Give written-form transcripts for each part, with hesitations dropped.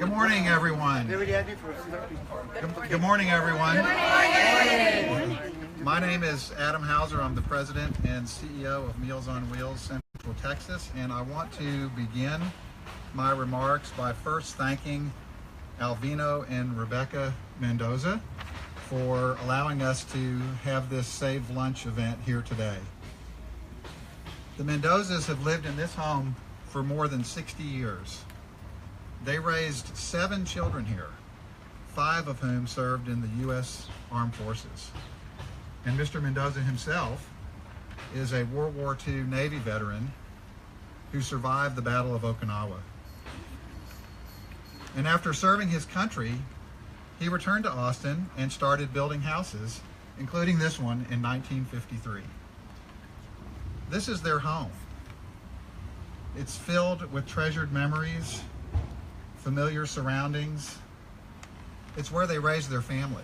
Good morning, everyone. Good morning, everyone. My name is Adam Hauser. I'm the president and CEO of Meals on Wheels Central Texas, and I want to begin my remarks by first thanking Alvino and Rebecca Mendoza for allowing us to have this Save Lunch event here today. The Mendozas have lived in this home for more than 60 years. They raised 7 children here, 5 of whom served in the U.S. Armed Forces. And Mr. Mendoza himself is a World War II Navy veteran who survived the Battle of Okinawa. And after serving his country, he returned to Austin and started building houses, including this one in 1953. This is their home. It's filled with treasured memories, familiar surroundings. It's where they raised their family.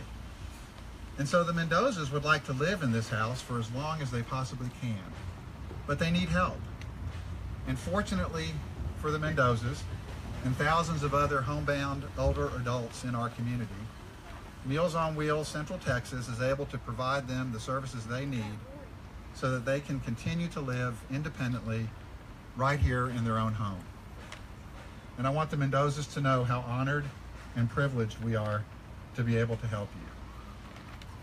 And so the Mendozas would like to live in this house for as long as they possibly can, but they need help. And fortunately for the Mendozas and thousands of other homebound older adults in our community, Meals on Wheels Central Texas is able to provide them the services they need so that they can continue to live independently right here in their own home. And I want the Mendozas to know how honored and privileged we are to be able to help you.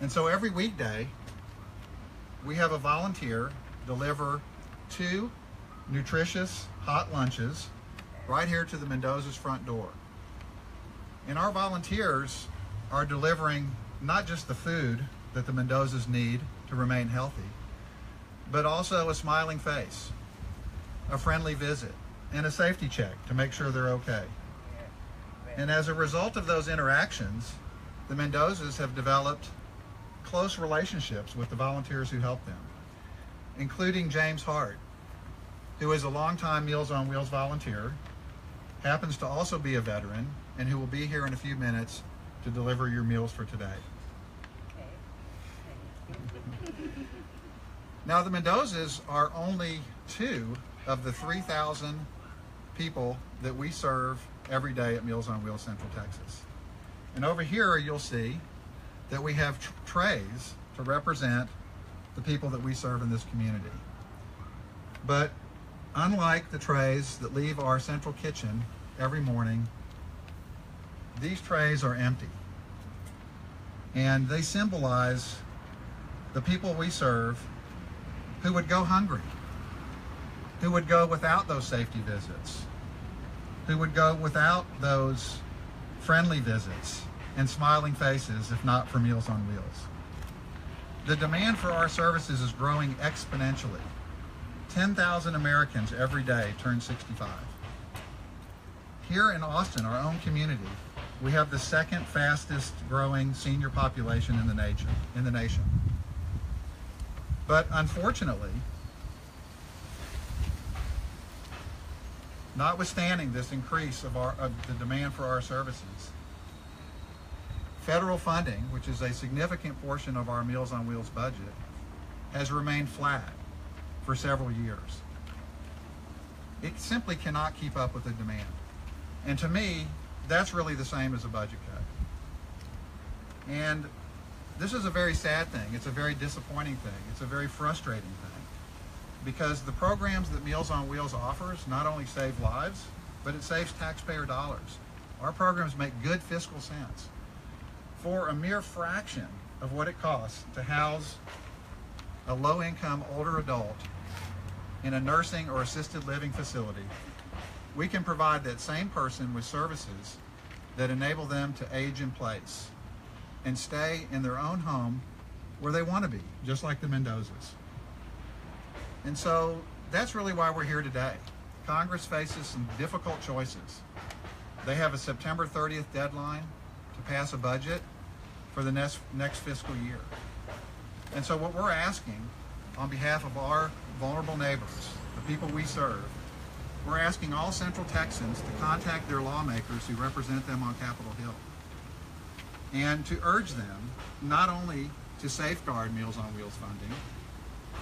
And so every weekday, we have a volunteer deliver 2 nutritious hot lunches right here to the Mendozas' front door. And our volunteers are delivering not just the food that the Mendozas need to remain healthy, but also a smiling face, a friendly visit, and a safety check to make sure they're okay. And as a result of those interactions, the Mendozas have developed close relationships with the volunteers who help them, including James Hart, who is a longtime Meals on Wheels volunteer, happens to also be a veteran, and who will be here in a few minutes to deliver your meals for today. Now, the Mendozas are only 2 of the 3,000 people that we serve every day at Meals on Wheels Central Texas. And over here you'll see that we have trays to represent the people that we serve in this community. But unlike the trays that leave our central kitchen every morning, these trays are empty. And they symbolize the people we serve who would go hungry, who would go without those safety visits, who would go without those friendly visits and smiling faces if not for Meals on Wheels. The demand for our services is growing exponentially. 10,000 Americans every day turn 65. Here in Austin, our own community, we have the 2nd fastest growing senior population in the nation. But unfortunately, notwithstanding this increase of the demand for our services, federal funding, which is a significant portion of our Meals on Wheels budget, has remained flat for several years. It simply cannot keep up with the demand. And to me, that's really the same as a budget cut. And this is a very sad thing. It's a very disappointing thing. It's a very frustrating thing, because the programs that Meals on Wheels offers not only save lives, but it saves taxpayer dollars. Our programs make good fiscal sense. For a mere fraction of what it costs to house a low-income older adult in a nursing or assisted living facility, we can provide that same person with services that enable them to age in place and stay in their own home where they want to be, just like the Mendozas. And so that's really why we're here today. Congress faces some difficult choices. They have a September 30th deadline to pass a budget for the next fiscal year. And so what we're asking on behalf of our vulnerable neighbors, the people we serve, we're asking all Central Texans to contact their lawmakers who represent them on Capitol Hill and to urge them not only to safeguard Meals on Wheels funding,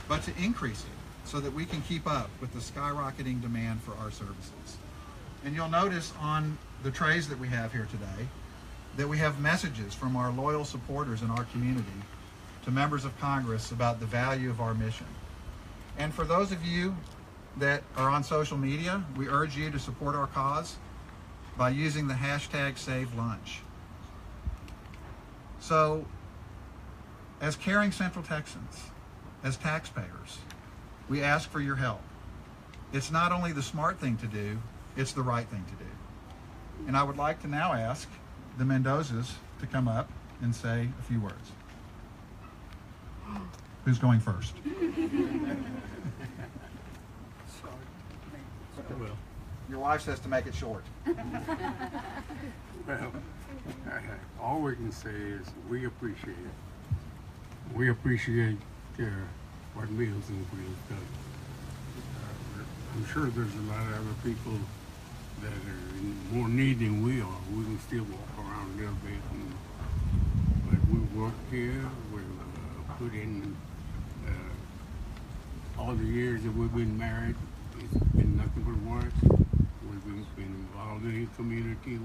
but to increase it so that we can keep up with the skyrocketing demand for our services. And you'll notice on the trays that we have here today that we have messages from our loyal supporters in our community to members of Congress about the value of our mission. And for those of you that are on social media, we urge you to support our cause by using the hashtag #SaveLunch. So, as caring Central Texans, as taxpayers, we ask for your help. It's not only the smart thing to do, it's the right thing to do. And I would like to now ask the Mendozas to come up and say a few words. Who's going first? Well, Your wife says to make it short. well, all we can say is we appreciate it. We appreciate what Meals on Wheels does. I'm sure there's a lot of other people that are in more need than we are. We can still walk around a little bit, but we work here. We've put in all the years that we've been married. It's been nothing but work. We've been involved in the community.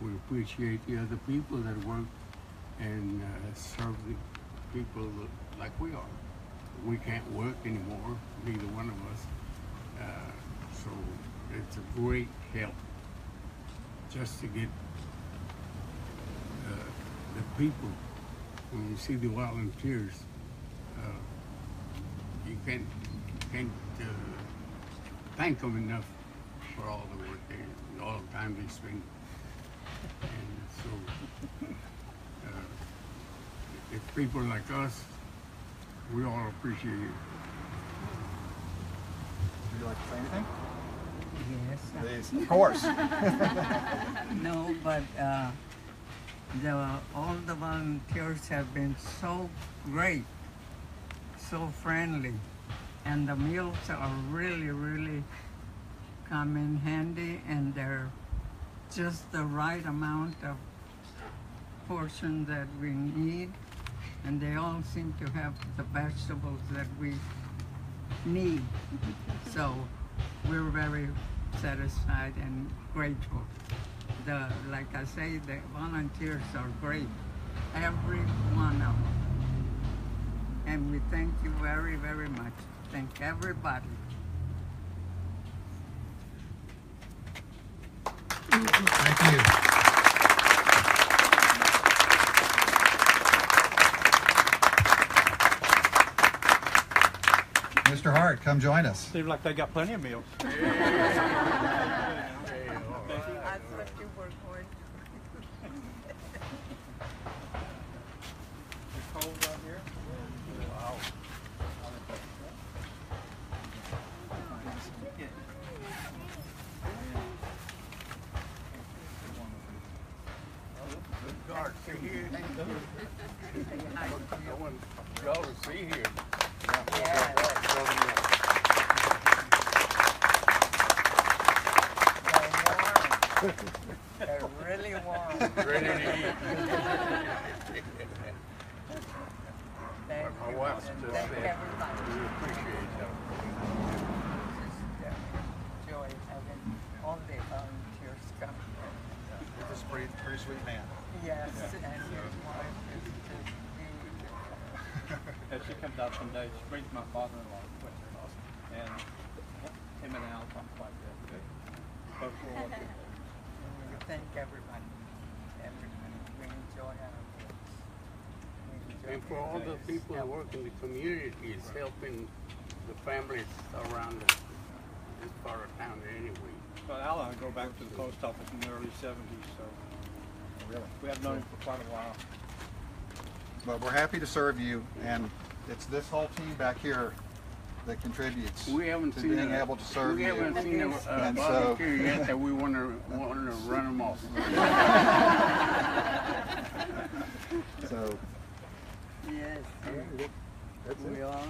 We appreciate the other people that work and serve the people like we are. We can't work anymore, neither one of us. So it's a great help just to get the people. When you see the volunteers, you can't thank them enough for all the work they, all the time they spend. And so, it's people like us, we all appreciate it. Would you like to say anything? Yes. Please. Of course. No, but all the volunteers have been so great, so friendly, and the meals are really come in handy, and they're just the right amount of portion that we need, and they all seem to have the vegetables that we need. So we're very satisfied and grateful. Like I say, the volunteers are great, every one of them. And we thank you very much. Thank everybody. Thank you. Mr. Hart, come join us. Seems like they got plenty of meals. I thought you were going Cold out here. Wow. God, see here. I want y'all to see here. They're really warm. Ready to eat. Thank My you. wife's And just thank said, everybody. we appreciate y'all. Just enjoy having all the volunteers come. He's a pretty sweet man. Yes, and his wife is to be. As she comes out some days, she brings my father-in-law with her. And him and Al talk quite good. Both will work with them. We thank everybody. We enjoy our meals. We enjoy And for all the people that work in the community, it's helping the families around this part of town anyway. Well, Al and I go back to the post office in the early 70s, so Really? we have known him for quite a while. But we're happy to serve you, and it's this whole team back here that contributes We haven't to seen being able to serve we you. haven't seen a And so- volunteer yet that we want to run them off. So Yes, we all